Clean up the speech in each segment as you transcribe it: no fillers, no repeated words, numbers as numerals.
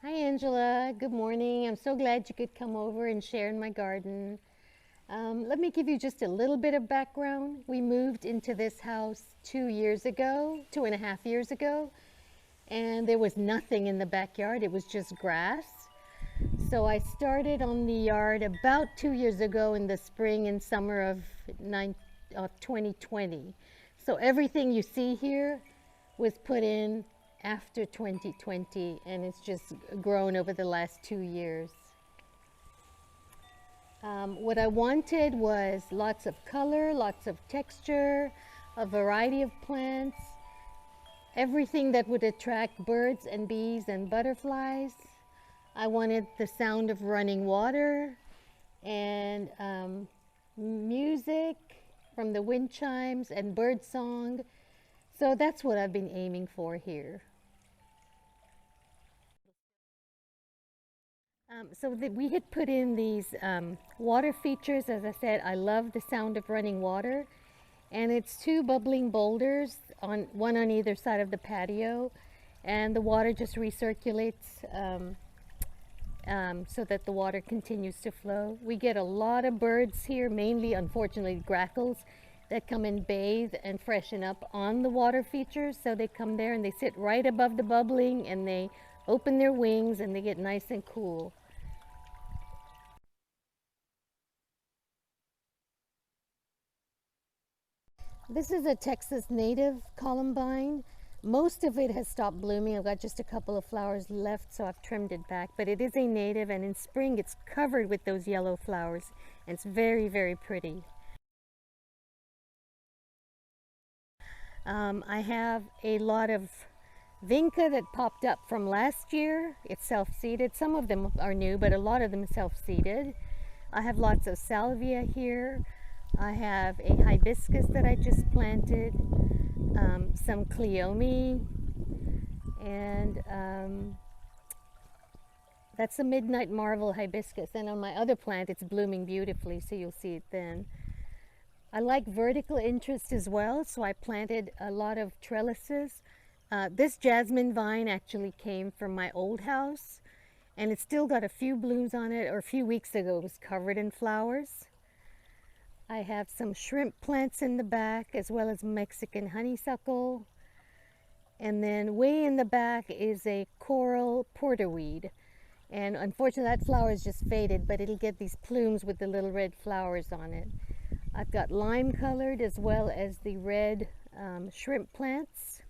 Hi Angela, good morning. I'm so glad you could come over and share in my garden. Let me give you just a little bit of background. We moved into this house 2 years ago, 2.5 years ago, and there was nothing in the backyard. It was just grass. So I started on the yard about 2 years ago in the spring and summer of 2020. So everything you see here was put in after 2020, and it's just grown over the last 2 years. What I wanted was lots of color, lots of texture, a variety of plants, everything that would attract birds and bees and butterflies. I wanted the sound of running water and music from the wind chimes and bird song. So that's what I've been aiming for here. We had put in these water features. As I said, I love the sound of running water. And it's two bubbling boulders, one on either side of the patio. And the water just recirculates so that the water continues to flow. We get a lot of birds here, mainly, unfortunately, grackles that come and bathe and freshen up on the water features. So they come there and they sit right above the bubbling and they open their wings and they get nice and cool. This is a Texas native columbine. Most of it has stopped blooming. I've got just a couple of flowers left, so I've trimmed it back. But it is a native, and in spring it's covered with those yellow flowers. And it's very, very pretty. I have a lot of Vinca that popped up from last year. It's self-seeded. Some of them are new, but a lot of them self-seeded. I have lots of salvia here. I have a hibiscus that I just planted, some Cleome, and that's a midnight marvel hibiscus. And on my other plant, it's blooming beautifully, so you'll see it then. I like vertical interest as well, so I planted a lot of trellises. This jasmine vine actually came from my old house, and it's still got a few blooms on it, or a few weeks ago it was covered in flowers. I have some shrimp plants in the back, as well as Mexican honeysuckle. And then way in the back is a coral porterweed. And unfortunately that flower is just faded, but it'll get these plumes with the little red flowers on it. I've got lime colored as well as the red shrimp plants.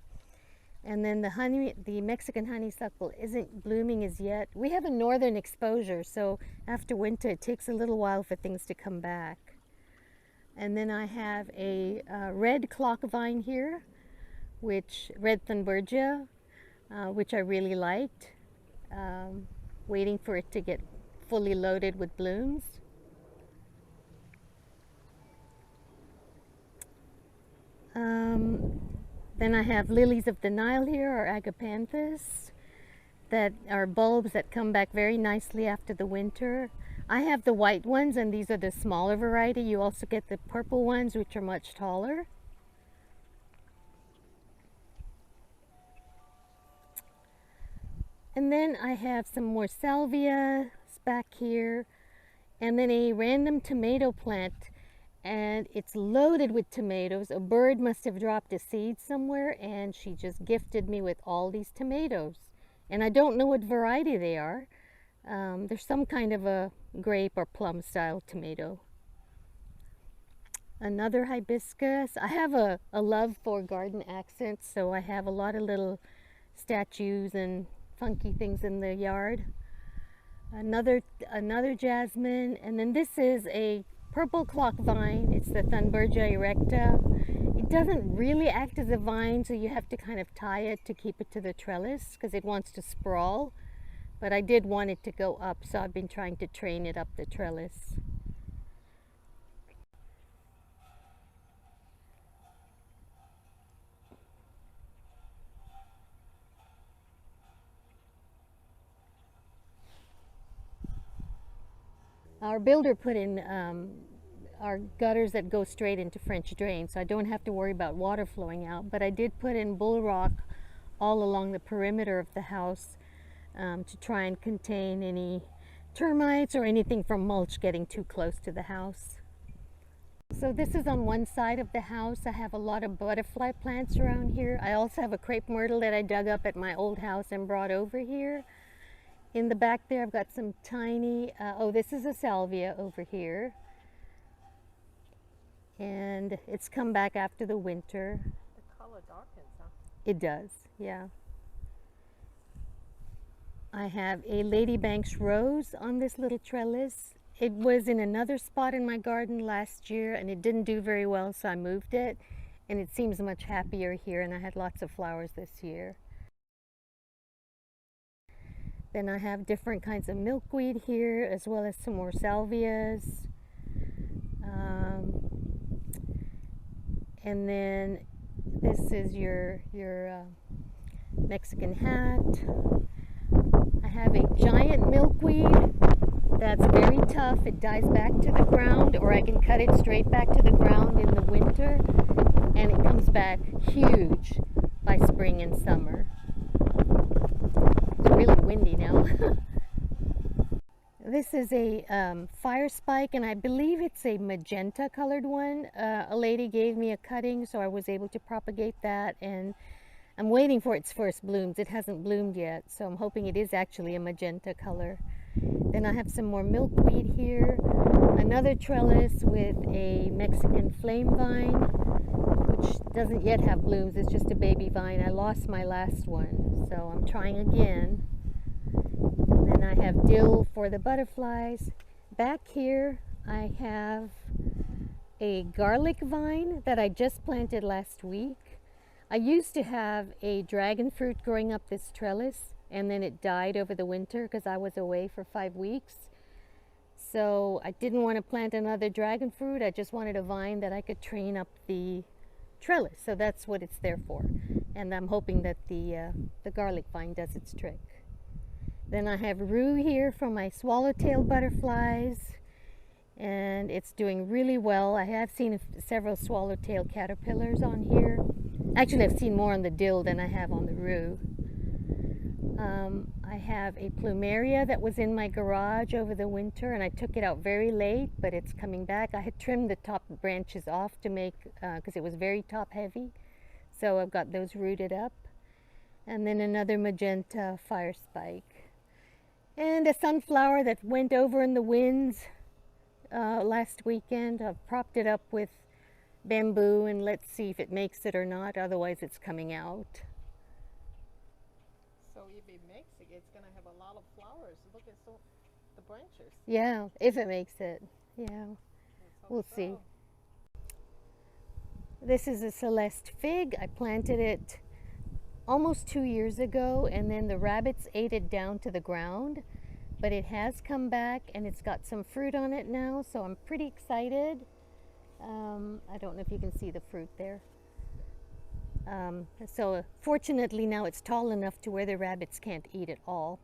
And then the Mexican honeysuckle isn't blooming as yet. We have a northern exposure, so after winter it takes a little while for things to come back. And then I have a red clock vine here, red thunbergia, which I really liked. Waiting for it to get fully loaded with blooms. Then I have lilies of the Nile here, or Agapanthus, that are bulbs that come back very nicely after the winter. I have the white ones, and these are the smaller variety. You also get the purple ones, which are much taller. And then I have some more salvias back here, and then a random tomato plant, and it's loaded with tomatoes. A bird must have dropped a seed somewhere, and she just gifted me with all these tomatoes. And I don't know what variety they are. There's some kind of a grape or plum style tomato. Another hibiscus. I have a love for garden accents, so I have a lot of little statues and funky things in the yard. Another jasmine, and then this is a purple clock vine. It's the Thunbergia erecta. It doesn't really act as a vine, so you have to kind of tie it to keep it to the trellis because it wants to sprawl. But I did want it to go up, so I've been trying to train it up the trellis. Our builder put in our gutters that go straight into French drain, so I don't have to worry about water flowing out. But I did put in bull rock all along the perimeter of the house to try and contain any termites or anything from mulch getting too close to the house. So this is on one side of the house. I have a lot of butterfly plants around here. I also have a crepe myrtle that I dug up at my old house and brought over here. In the back there I've got some tiny, oh, this is a salvia over here. And it's come back after the winter. The color darkens, huh? It does, yeah. I have a Ladybank's rose on this little trellis. It was in another spot in my garden last year and it didn't do very well, so I moved it. And it seems much happier here, and I had lots of flowers this year. Then I have different kinds of milkweed here, as well as some more salvias. And then this is your Mexican hat. I have a giant milkweed that's very tough. It dies back to the ground, or I can cut it straight back to the ground in the winter, and it comes back huge by spring and summer. It's really windy now. This is a Firespike, and I believe it's a magenta colored one. A lady gave me a cutting, so I was able to propagate that, and I'm waiting for its first blooms. It hasn't bloomed yet, so I'm hoping it is actually a magenta color. Then I have some more milkweed here, another trellis with a Mexican flame vine, which doesn't yet have blooms. It's just a baby vine. I lost my last one, so I'm trying again. And then I have dill for the butterflies. Back here I have a garlic vine that I just planted last week. I used to have a dragon fruit growing up this trellis, and then it died over the winter because I was away for 5 weeks. So I didn't want to plant another dragon fruit. I just wanted a vine that I could train up the trellis. So that's what it's there for. And I'm hoping that the garlic vine does its trick. Then I have rue here for my swallowtail butterflies, and it's doing really well. I have seen several swallowtail caterpillars on here. Actually, I've seen more on the dill than I have on the rue. I have a plumeria that was in my garage over the winter, and I took it out very late, but it's coming back. I had trimmed the top branches off to make, because it was very top heavy. So I've got those rooted up. And then another magenta firespike. And a sunflower that went over in the winds last weekend. I've propped it up with bamboo, and let's see if it makes it or not. Otherwise it's coming out. So if it makes it, it's going to have a lot of flowers. Look at the branches. Yeah, if it makes it. Yeah, we'll see. This is a Celeste fig. I planted it almost 2 years ago, and then the rabbits ate it down to the ground. But it has come back, and it's got some fruit on it now, so I'm pretty excited. I don't know if you can see the fruit there. So fortunately now it's tall enough to where the rabbits can't eat it all.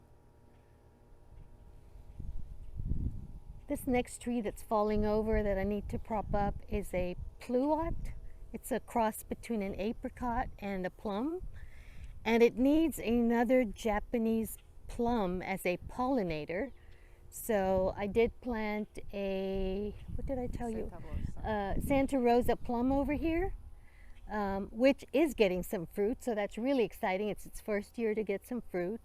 This next tree that's falling over that I need to prop up is a Pluot. It's a cross between an apricot and a plum, and it needs another Japanese plum as a pollinator. So I did plant a, what did I tell you? Santa Rosa plum over here, which is getting some fruit, so that's really exciting. It's its first year to get some fruit.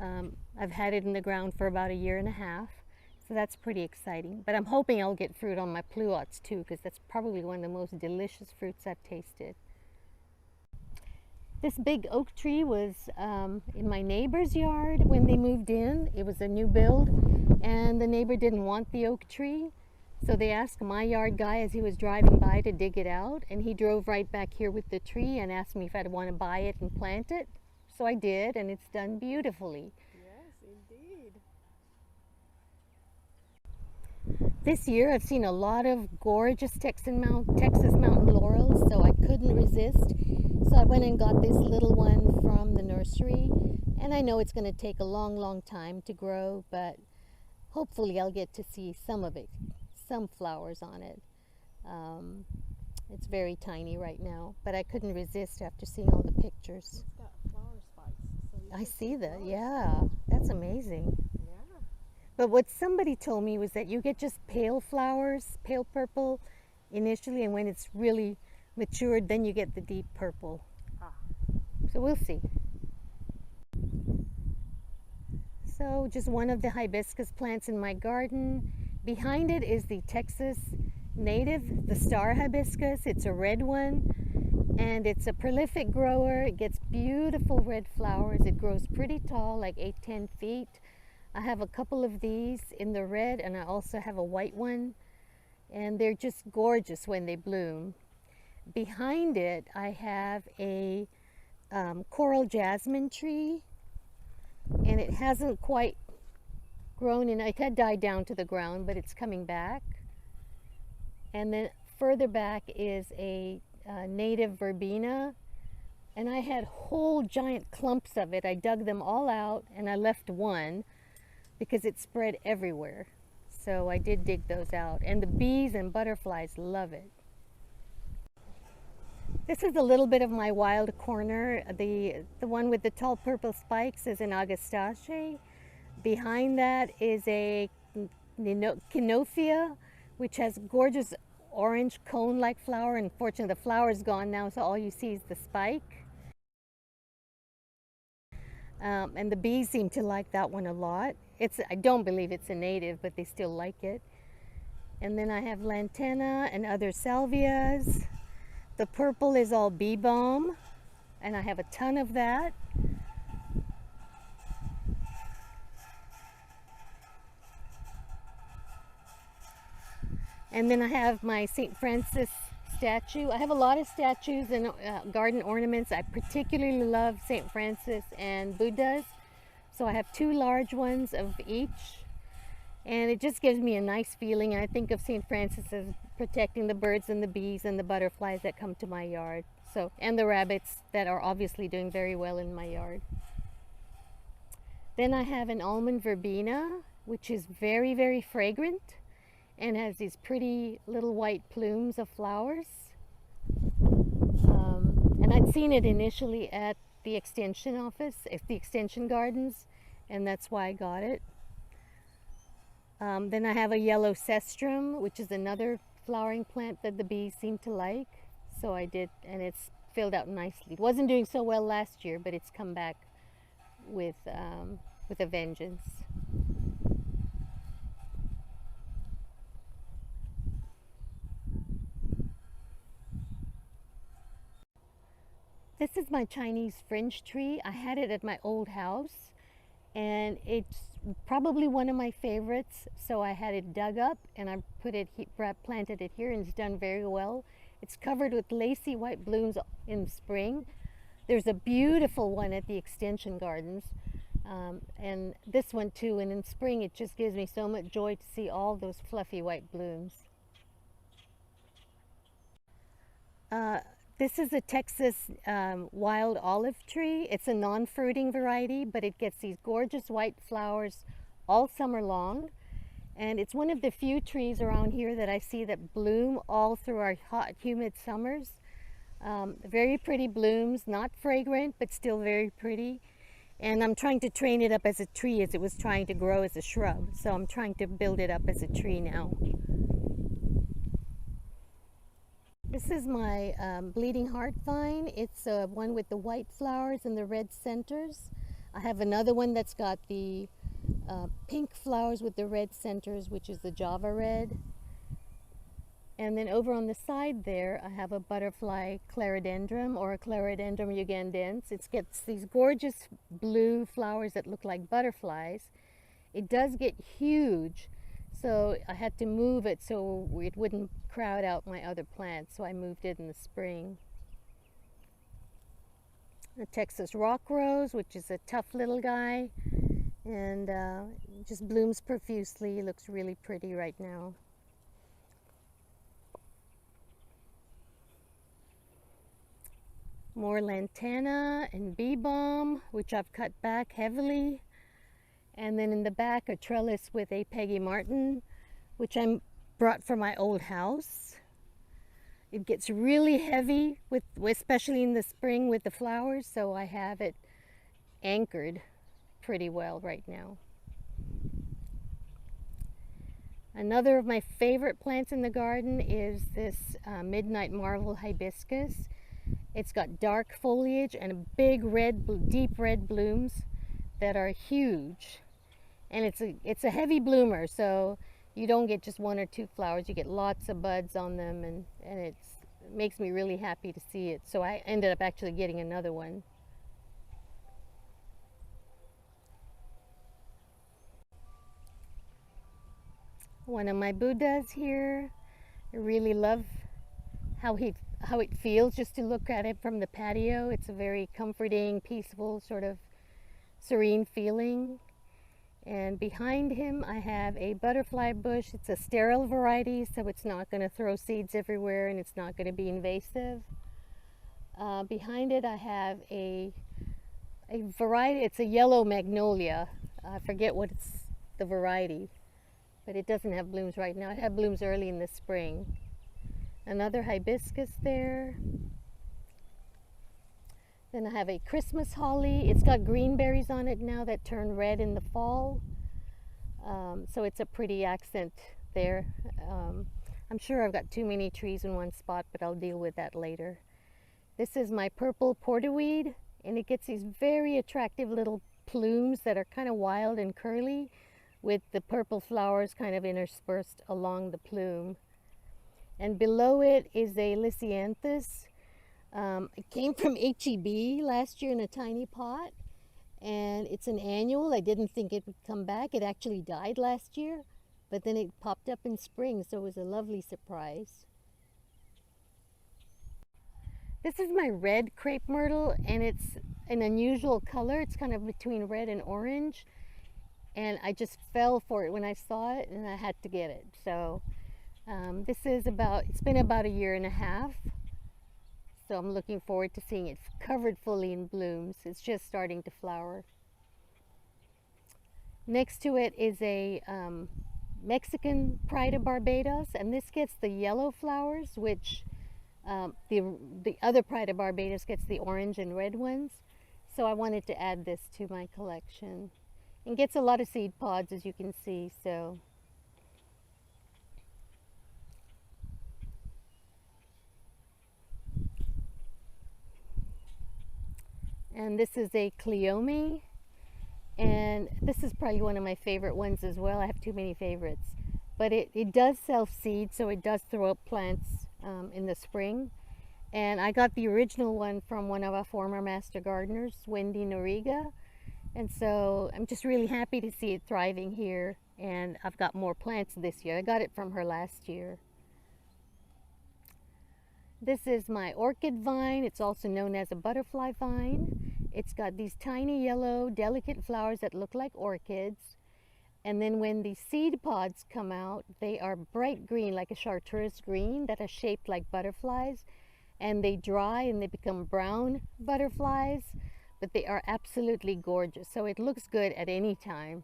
I've had it in the ground for about 1.5 years, so that's pretty exciting. But I'm hoping I'll get fruit on my Pluots too, because that's probably one of the most delicious fruits I've tasted. This big oak tree was in my neighbor's yard when they moved in. It was a new build, and the neighbor didn't want the oak tree. So they asked my yard guy as he was driving by to dig it out, and he drove right back here with the tree and asked me if I'd want to buy it and plant it. So I did, and it's done beautifully. Yes, indeed. This year I've seen a lot of gorgeous Texas mountain laurels, so I couldn't resist. So I went and got this little one from the nursery, and I know it's going to take a long time to grow, but hopefully I'll get to see some of it, some flowers on it. It's very tiny right now, but I couldn't resist after seeing all the pictures. It's got flower spikes. So I see that, yeah, That's amazing. Yeah. But what somebody told me was that you get just pale flowers, pale purple initially, and when it's really matured, then you get the deep purple. Ah. So we'll see. So just one of the hibiscus plants in my garden. Behind it is the Texas native, the star hibiscus. It's a red one, and it's a prolific grower. It gets beautiful red flowers. It grows pretty tall, like 8-10 feet. I have a couple of these in the red, and I also have a white one, and they're just gorgeous when they bloom. Behind it, I have a coral jasmine tree, and it hasn't quite grown, and it had died down to the ground, but it's coming back. And then further back is a native verbena, and I had whole giant clumps of it. I dug them all out, and I left one because it spread everywhere. So I did dig those out, and the bees and butterflies love it. This is a little bit of my wild corner. The one with the tall purple spikes is an Agapanthus. Behind that is a Cleome, which has gorgeous orange cone-like flower. Unfortunately, the flower is gone now, so all you see is the spike. And the bees seem to like that one a lot. I don't believe it's a native, but they still like it. And then I have lantana and other salvias. The purple is all bee balm, and I have a ton of that. And then I have my St. Francis statue. I have a lot of statues and garden ornaments. I particularly love St. Francis and Buddhas. So I have 2 large ones of each. And it just gives me a nice feeling. And I think of St. Francis as protecting the birds and the bees and the butterflies that come to my yard. So, and the rabbits that are obviously doing very well in my yard. Then I have an almond verbena, which is very, very fragrant and has these pretty little white plumes of flowers. And I'd seen it initially at the extension office, at the extension gardens, and that's why I got it. Then I have a yellow cestrum, which is another flowering plant that the bees seem to like. So I did, and it's filled out nicely. It wasn't doing so well last year, but it's come back with a vengeance. This is my Chinese fringe tree. I had it at my old house, and it's probably one of my favorites. So I had it dug up, and I planted it here, and it's done very well. It's covered with lacy white blooms in spring. There's a beautiful one at the extension gardens, and this one too. And in spring, it just gives me so much joy to see all those fluffy white blooms. This is a Texas wild olive tree. It's a non-fruiting variety, but it gets these gorgeous white flowers all summer long. And it's one of the few trees around here that I see that bloom all through our hot, humid summers. Very pretty blooms, not fragrant, but still very pretty. And I'm trying to train it up as a tree as it was trying to grow as a shrub. So I'm trying to build it up as a tree now. This is my bleeding heart vine. It's one with the white flowers and the red centers. I have another one that's got the pink flowers with the red centers, which is the Java red. And then over on the side there, I have a butterfly clerodendron, or a clerodendron ugandens. It gets these gorgeous blue flowers that look like butterflies. It does get huge, so I had to move it so it wouldn't crowd out my other plants, so I moved it in the spring. The Texas rock rose, which is a tough little guy, and just blooms profusely. It looks really pretty right now. More lantana and bee balm, which I've cut back heavily. And then in the back, a trellis with a Peggy Martin, which I brought from my old house. It gets really heavy, especially in the spring with the flowers, so I have it anchored pretty well right now. Another of my favorite plants in the garden is this midnight marvel hibiscus. It's got dark foliage and big red, deep red blooms that are huge. And it's a heavy bloomer, so you don't get just one or two flowers. You get lots of buds on them, and it makes me really happy to see it. So I ended up actually getting another one. One of my Buddhas here. I really love how it feels just to look at it from the patio. It's a very comforting, peaceful, sort of serene feeling. And behind him I have a butterfly bush. It's a sterile variety, so it's not going to throw seeds everywhere and it's not going to be invasive. Behind it I have a variety. It's a yellow magnolia. I forget what it's the variety, but it doesn't have blooms right now. It had blooms early in the spring. Another hibiscus there. Then I have a Christmas holly. It's got green berries on it now that turn red in the fall. So it's a pretty accent there. I'm sure I've got too many trees in one spot, but I'll deal with that later. This is my purple porterweed, and it gets these very attractive little plumes that are kind of wild and curly, with the purple flowers kind of interspersed along the plume. And below it is a lisianthus. It came from HEB last year in a tiny pot, and it's an annual. I didn't think it would come back. It actually died last year, but then it popped up in spring, so it was a lovely surprise. This is my red crepe myrtle, and it's an unusual color. It's kind of between red and orange, and I just fell for it when I saw it, and I had to get it. So it's been about a year and a half. So I'm looking forward to seeing it covered fully in blooms. It's just starting to flower. Next to it is a Mexican Pride of Barbados, and this gets the yellow flowers, which the other Pride of Barbados gets the orange and red ones. So I wanted to add this to my collection. And gets a lot of seed pods, as you can see. So and this is a Cleome, and this is probably one of my favorite ones as well. I have too many favorites, but it does self-seed, so it does throw up plants in the spring. And I got the original one from one of our former master gardeners, Wendy Noriga, and so I'm just really happy to see it thriving here, and I've got more plants this year. I got it from her last year. This is my orchid vine. It's also known as a butterfly vine. It's got these tiny yellow, delicate flowers that look like orchids. And then when the seed pods come out, they are bright green, like a chartreuse green that are shaped like butterflies. And they dry and they become brown butterflies, but they are absolutely gorgeous. So it looks good at any time.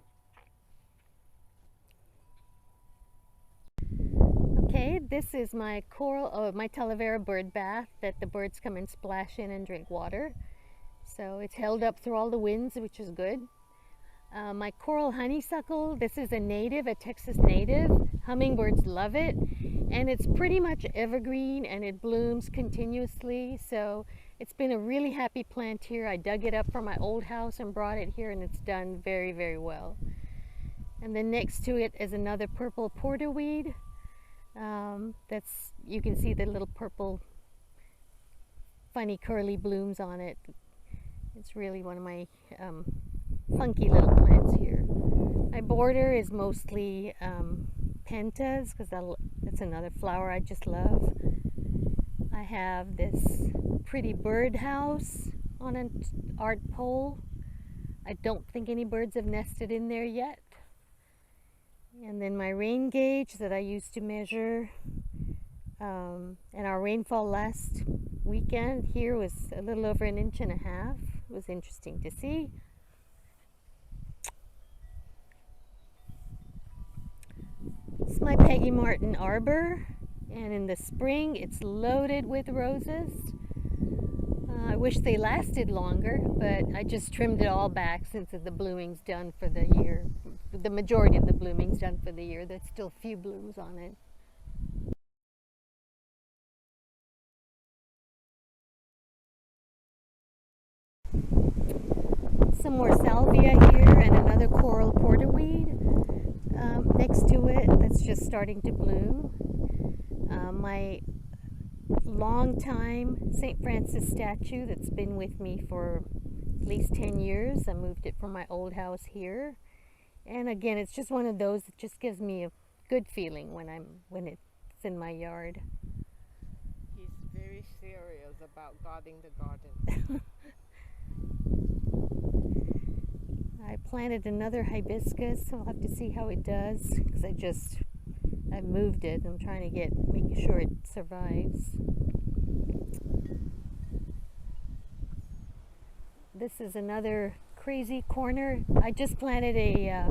Okay, this is my my talavera bird bath that the birds come and splash in and drink water. So it's held up through all the winds, which is good. My coral honeysuckle, this is a native, a Texas native. Hummingbirds love it, and it's pretty much evergreen and it blooms continuously. So it's been a really happy plant here. I dug it up from my old house and brought it here, and it's done very, very well. And then next to it is another purple porterweed. You can see the little purple funny curly blooms on it. It's really one of my funky little plants here. My border is mostly pentas, because that's another flower I just love. I have this pretty bird house on an art pole. I don't think any birds have nested in there yet. And then my rain gauge that I used to measure, and our rainfall last weekend here was a little over 1.5 inches. It was interesting to see. This is my Peggy Martin arbor, and in the spring it's loaded with roses. wish they lasted longer, but I just trimmed it all back since the blooming's done for the year. The majority of the blooming's done for the year. There's still a few blooms on it. Some more salvia here and another coral porterweed next to it that's just starting to bloom. My long time St. Francis statue that's been with me for at least 10 years. I moved it from my old house here. And again, it's just one of those that just gives me a good feeling when it's in my yard. He's very serious about guarding the garden. I planted another hibiscus, so I'll have to see how it does because I moved it. I'm trying to make sure it survives. This is another crazy corner. I just planted a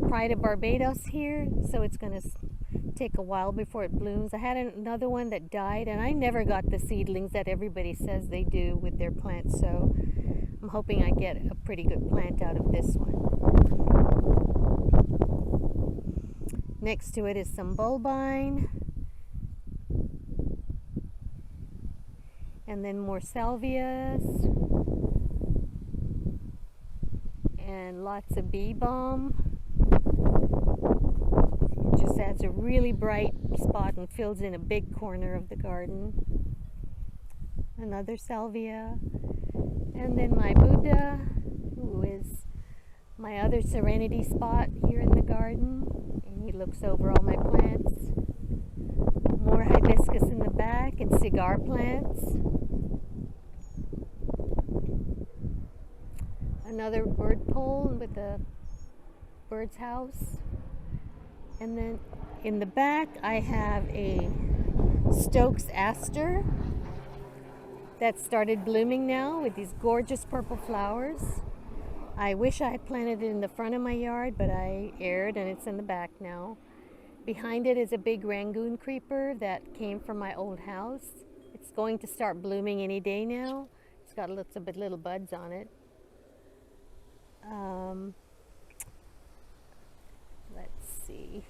Pride of Barbados here, so it's going to take a while before it blooms. I had another one that died, and I never got the seedlings that everybody says they do with their plants, so I'm hoping I get a pretty good plant out of this one. Next to it is some bulbine, and then more salvias, and lots of bee balm. It just adds a really bright spot and fills in a big corner of the garden. Another salvia, and then my Buddha, who is my other serenity spot here in the garden, and he looks over all my plants. More hibiscus in the back and cigar plants. Another bird pole with a bird's house. And then in the back I have a Stokes aster that started blooming now with these gorgeous purple flowers. I wish I had planted it in the front of my yard, but I erred and it's in the back now. Behind it is a big Rangoon creeper that came from my old house. It's going to start blooming any day now. It's got lots of little buds on it. Let's see.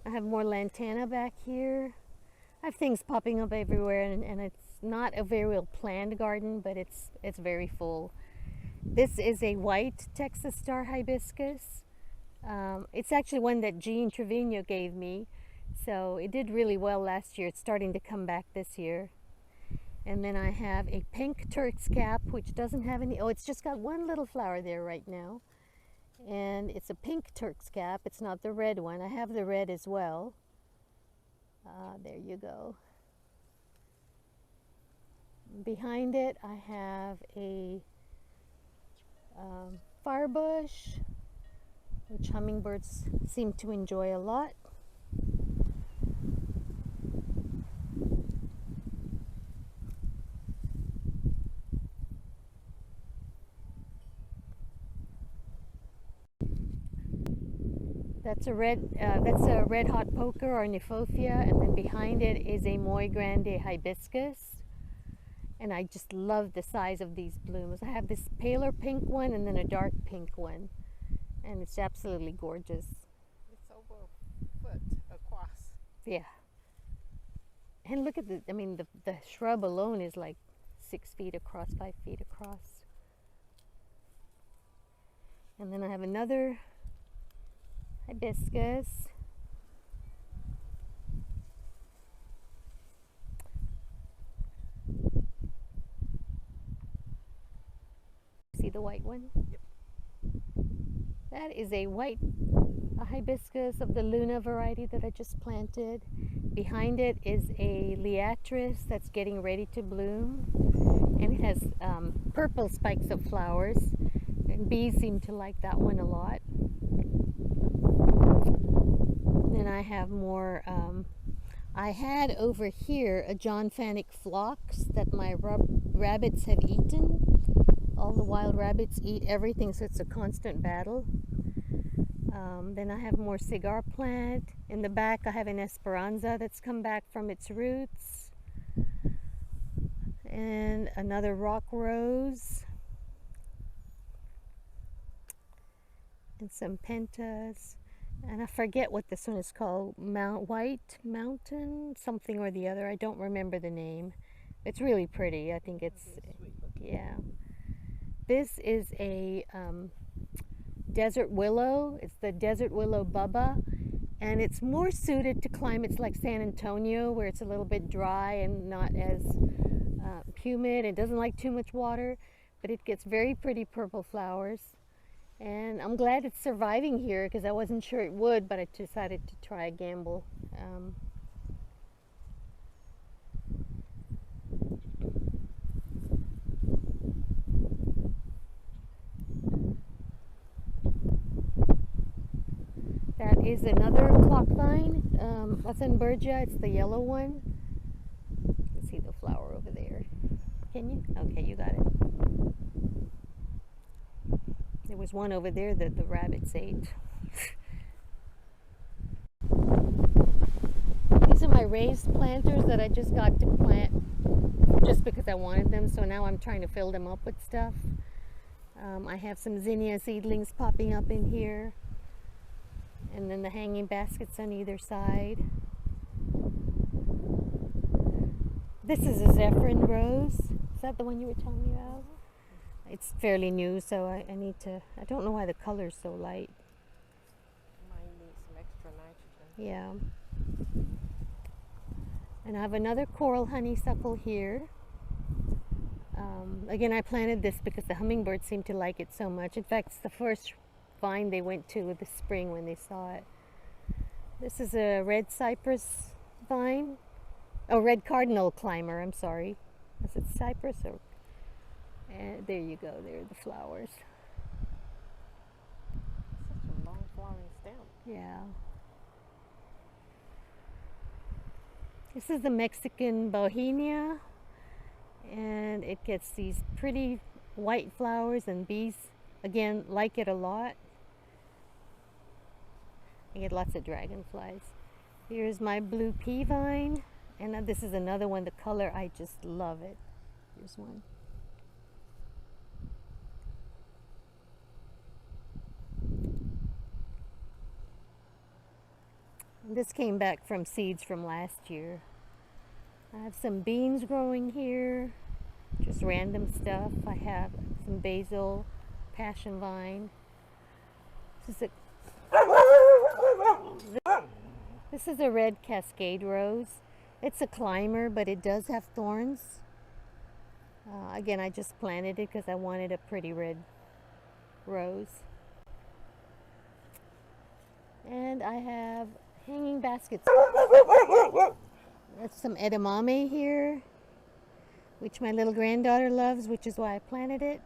I have more lantana back here. I have things popping up everywhere, and it's not a very well planned garden, but it's very full. This is a white Texas star hibiscus. It's actually one that Jean Trevino gave me, so it did really well last year. It's starting to come back this year. And then I have a pink Turk's cap, which doesn't have any, it's just got one little flower there right now. And it's a pink Turk's cap. It's not the red one. I have the red as well. There you go. Behind it I have a firebush, which hummingbirds seem to enjoy a lot. That's a red hot poker or Niphophia, and then behind it is a Muy Grande hibiscus. And I just love the size of these blooms. I have this paler pink one and then a dark pink one, and it's absolutely gorgeous. It's over a foot across. Yeah. And look at the shrub alone is like 6 feet across, 5 feet across. And then I have another hibiscus. See the white one? Yep. That is a white hibiscus of the Luna variety that I just planted. Behind it is a liatris that's getting ready to bloom, and it has purple spikes of flowers, and bees seem to like that one a lot. Then I have more, I had over here a John Fanick phlox that my rabbits have eaten. All the wild rabbits eat everything, so it's a constant battle. Then I have more cigar plant. In the back I have an esperanza that's come back from its roots. And another rock rose. And some pentas. And I forget what this one is called. White Mountain, something or the other. I don't remember the name. It's really pretty. I think it's, yeah. This is a desert willow. It's the desert willow Bubba. And it's more suited to climates like San Antonio, where it's a little bit dry and not as humid. It doesn't like too much water, but it gets very pretty purple flowers. And I'm glad it's surviving here because I wasn't sure it would, but I decided to try a gamble. That is another clock vine, Athenbergia. It's the yellow one. You can see the flower over there. Can you? Okay, you got it. There was one over there that the rabbits ate. These are my raised planters that I just got to plant just because I wanted them. So now I'm trying to fill them up with stuff. I have some zinnia seedlings popping up in here. And then the hanging baskets on either side. This is a saffron rose. Is that the one you were telling me about? It's fairly new, so I need to, I don't know why the color's so light. Mine needs some extra nitrogen. Yeah. And I have another coral honeysuckle here. Again, I planted this because the hummingbirds seem to like it so much. In fact, it's the first vine they went to this spring when they saw it. This is a red cypress vine. Oh, red cardinal climber, I'm sorry. Is it cypress or? And there you go, there are the flowers. Such a long flowering stem. Yeah. This is the Mexican Bohemia, and it gets these pretty white flowers, and bees, again, like it a lot. I get lots of dragonflies. Here's my blue pea vine, and this is another one. The color, I just love it. Here's one. And this came back from seeds from last year. I have some beans growing here, just random stuff. I have some basil, passion vine. This is a red cascade rose. It's a climber, but it does have thorns. Again, I just planted it because I wanted a pretty red rose. And I have hanging baskets. That's some edamame here, which my little granddaughter loves, which is why I planted it.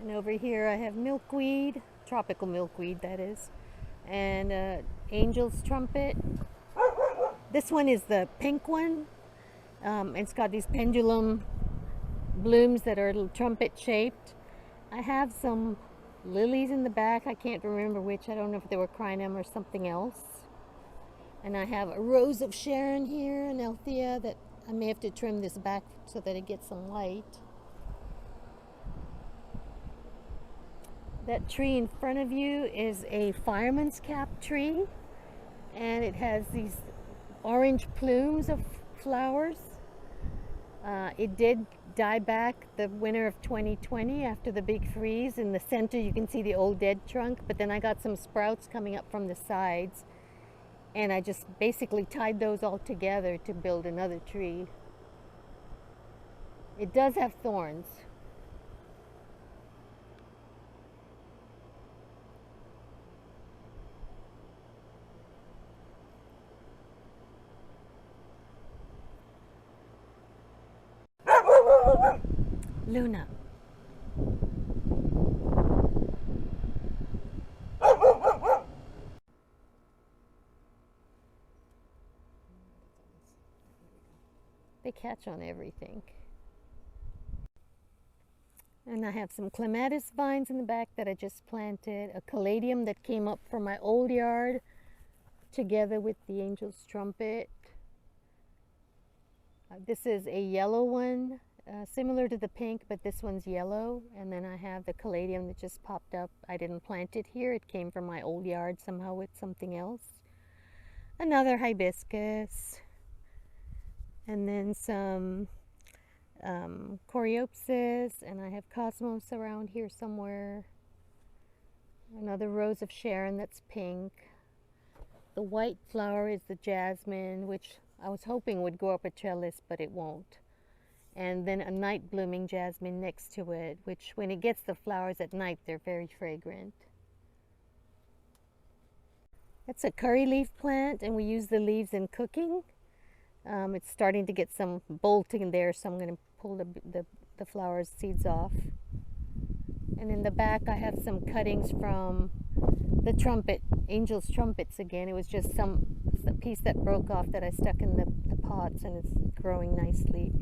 And over here I have milkweed, tropical milkweed that is, and angel's trumpet. This one is the pink one. It's got these pendulum blooms that are little trumpet shaped. I have some lilies in the back. I can't remember which. I don't know if they were crinum or something else. And I have a rose of Sharon here, an Althea, that I may have to trim this back so that it gets some light. That tree in front of you is a fireman's cap tree, and it has these orange plumes of flowers. It did die back the winter of 2020 after the big freeze. In the center you can see the old dead trunk, but then I got some sprouts coming up from the sides, and I just basically tied those all together to build another tree. It does have thorns. Luna. They catch on everything. And I have some clematis vines in the back that I just planted, a caladium that came up from my old yard together with the angel's trumpet. This is a yellow one, similar to the pink, but this one's yellow. And then I have the caladium that just popped up. I didn't plant it here. It came from my old yard somehow with something else. Another hibiscus. And then some coreopsis, and I have cosmos around here somewhere. Another rose of Sharon that's pink. The white flower is the jasmine, which I was hoping would go up a trellis, but it won't. And then a night blooming jasmine next to it, which when it gets the flowers at night, they're very fragrant. That's a curry leaf plant, and we use the leaves in cooking. It's starting to get some bolting there, so I'm going to pull the flower seeds off. And in the back I have some cuttings from the trumpet, angel's trumpets again. It was just a piece that broke off that I stuck in the pots, and it's growing nicely.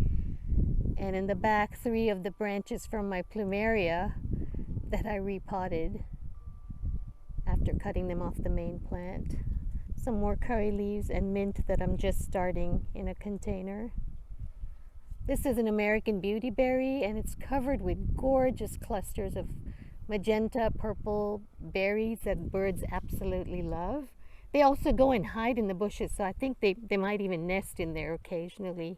And in the back, 3 of the branches from my plumeria that I repotted after cutting them off the main plant. Some more curry leaves and mint that I'm just starting in a container. This is an American beautyberry, and it's covered with gorgeous clusters of magenta, purple berries that birds absolutely love. They also go and hide in the bushes, so I think they might even nest in there occasionally.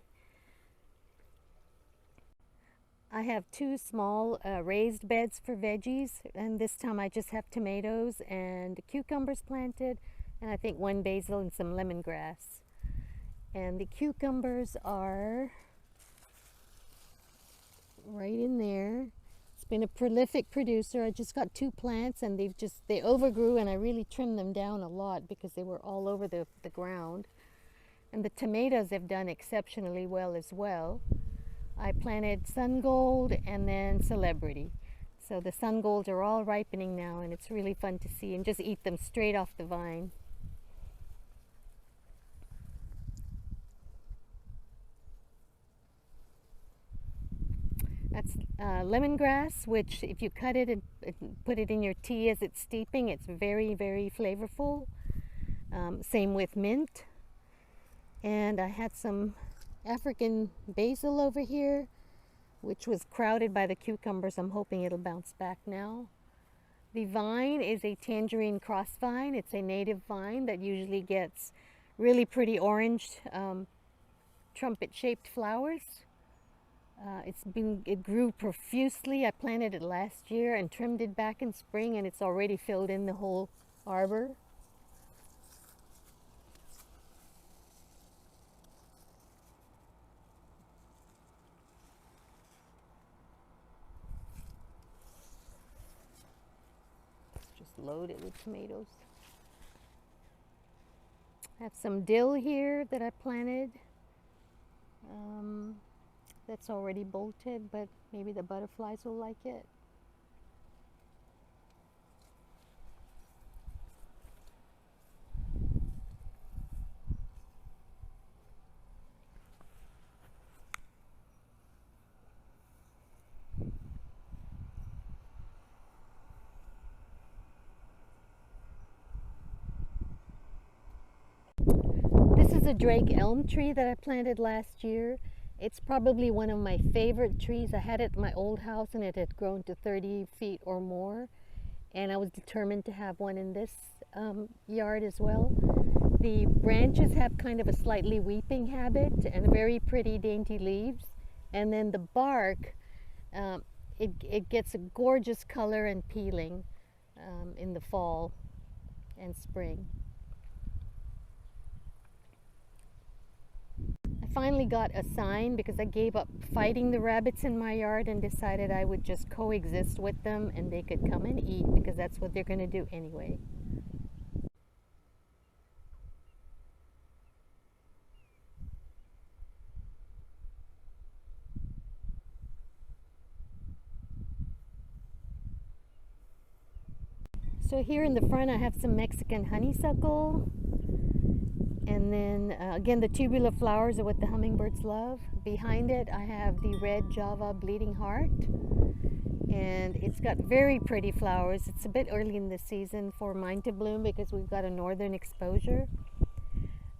I have 2 small raised beds for veggies, and this time I just have tomatoes and cucumbers planted, and I think 1 basil and some lemongrass. And the cucumbers are right in there. It's been a prolific producer. I just got 2 plants, and they overgrew, and I really trimmed them down a lot because they were all over the ground. And the tomatoes have done exceptionally well as well. I planted sun gold and then celebrity. So the sun golds are all ripening now, and it's really fun to see, and just eat them straight off the vine. That's lemongrass, which if you cut it and put it in your tea as it's steeping, it's very, very flavorful. Same with mint. And I had some African basil over here, which was crowded by the cucumbers. I'm hoping it'll bounce back now. The vine is a tangerine cross vine. It's a native vine that usually gets really pretty orange trumpet-shaped flowers. It grew profusely. I planted it last year and trimmed it back in spring, and it's already filled in the whole arbor. Just loaded with tomatoes. I have some dill here that I planted. That's already bolted, but maybe the butterflies will like it. This is a Drake elm tree that I planted last year. It's probably one of my favorite trees. I had it at my old house, and it had grown to 30 feet or more, and I was determined to have one in this yard as well. The branches have kind of a slightly weeping habit and very pretty dainty leaves, and then the bark, it gets a gorgeous color and peeling in the fall and spring. Finally got a sign because I gave up fighting the rabbits in my yard and decided I would just coexist with them, and they could come and eat because that's what they're going to do anyway. So here in the front I have some Mexican honeysuckle. And then again, the tubular flowers are what the hummingbirds love. Behind it, I have the red Java bleeding heart. and it's got very pretty flowers. It's a bit early in the season for mine to bloom because we've got a northern exposure.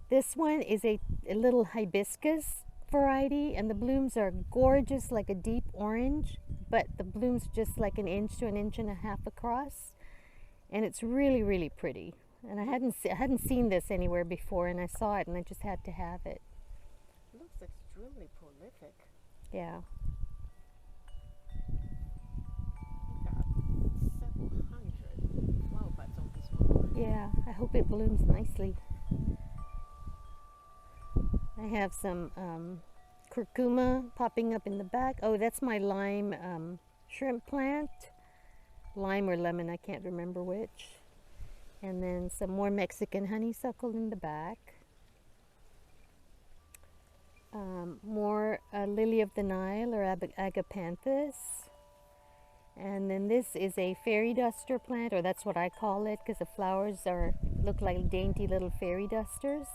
This one is a little hibiscus variety, and the blooms are gorgeous, like a deep orange, but the blooms just like an inch to an inch and a half across, and it's really, really pretty. And I hadn't seen this anywhere before, and I saw it and I just had to have it. Looks extremely prolific. Yeah. You've got several hundred flower buds on this one. Yeah, I hope it blooms nicely. I have some curcuma popping up in the back. Oh, that's my lime shrimp plant. Lime or lemon, I can't remember which. And then some more Mexican honeysuckle in the back. More lily of the Nile or Agapanthus. And then this is a fairy duster plant, or that's what I call it, because the flowers look like dainty little fairy dusters.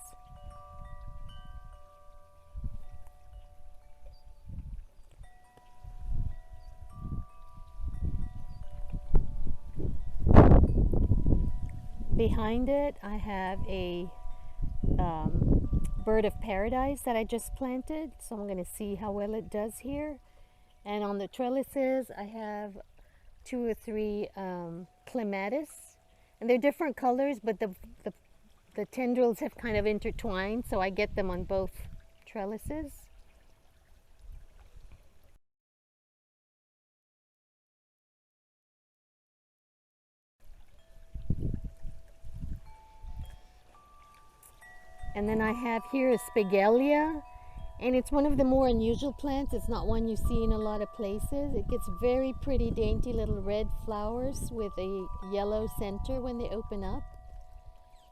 Behind it, I have a bird of paradise that I just planted, so I'm going to see how well it does here. And on the trellises, I have 2 or 3 clematis, and they're different colors, but the tendrils have kind of intertwined, so I get them on both trellises. And then I have here a spigelia, and it's one of the more unusual plants. It's not one you see in a lot of places. It gets very pretty, dainty little red flowers with a yellow center when they open up.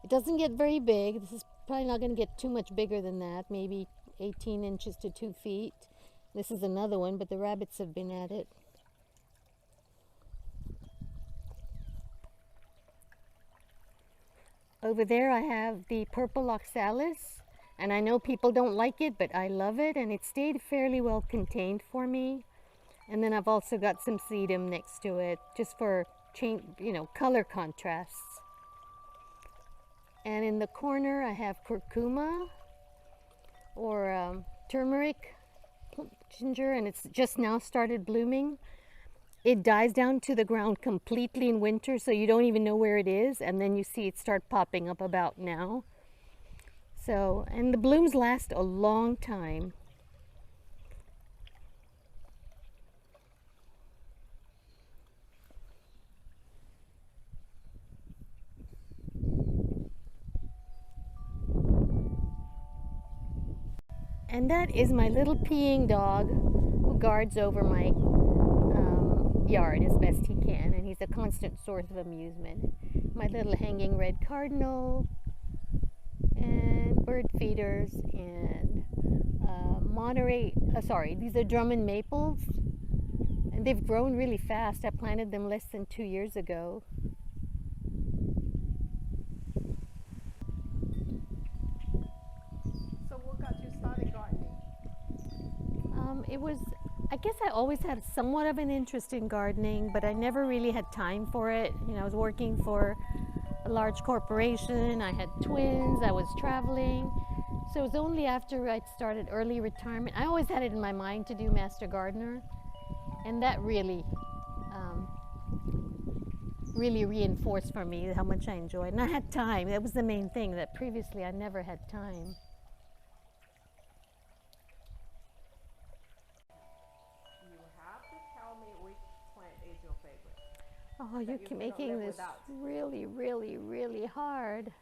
It doesn't get very big. This is probably not going to get too much bigger than that, maybe 18 inches to 2 feet. This is another one, but the rabbits have been at it. Over there I have the purple oxalis, and I know people don't like it, but I love it, and it stayed fairly well contained for me. And then I've also got some sedum next to it, just for color contrasts. And in the corner I have curcuma, or turmeric ginger, and it's just now started blooming. It dies down to the ground completely in winter, so you don't even know where it is, and then you see it start popping up about now. So, and the blooms last a long time. And that is my little peeing dog who guards over my yard as best he can, and he's a constant source of amusement. My little hanging red cardinal, and bird feeders, and these are Drummond maples, and they've grown really fast. I planted them less than 2 years ago. So what got you started gardening? I guess I always had somewhat of an interest in gardening, but I never really had time for it. I was working for a large corporation, I had twins, I was traveling. So it was only after I started early retirement. I always had it in my mind to do Master Gardener, and that really reinforced for me how much I enjoyed. And I had time. That was the main thing, that previously I never had time. Oh, you keep making this really, really, really hard.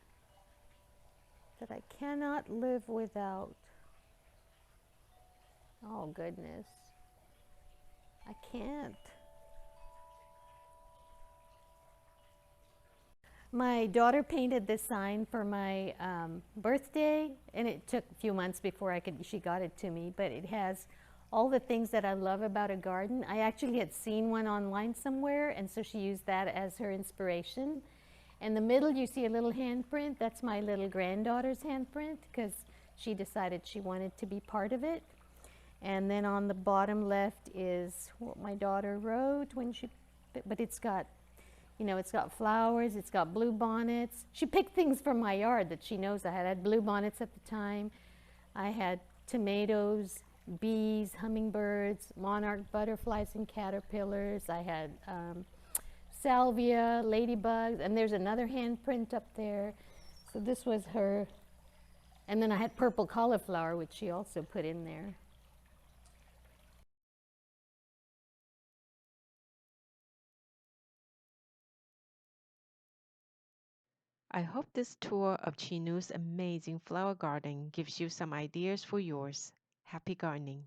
That I cannot live without. Oh, goodness. I can't. My daughter painted this sign for my birthday, and it took a few months before she got it to me, but it has all the things that I love about a garden. I actually had seen one online somewhere, and so she used that as her inspiration. In the middle, you see a little handprint. That's my little granddaughter's handprint, because she decided she wanted to be part of it. And then on the bottom left is what my daughter wrote when she, but it's got, you know, it's got flowers, it's got blue bonnets. She picked things from my yard that she knows I had. I had blue bonnets at the time. I had tomatoes, bees, hummingbirds, monarch butterflies and caterpillars. I had salvia, ladybugs, and there's another handprint up there. So this was her. And then I had purple cauliflower, which she also put in there. I hope this tour of Chinnu's amazing flower garden gives you some ideas for yours. Happy gardening!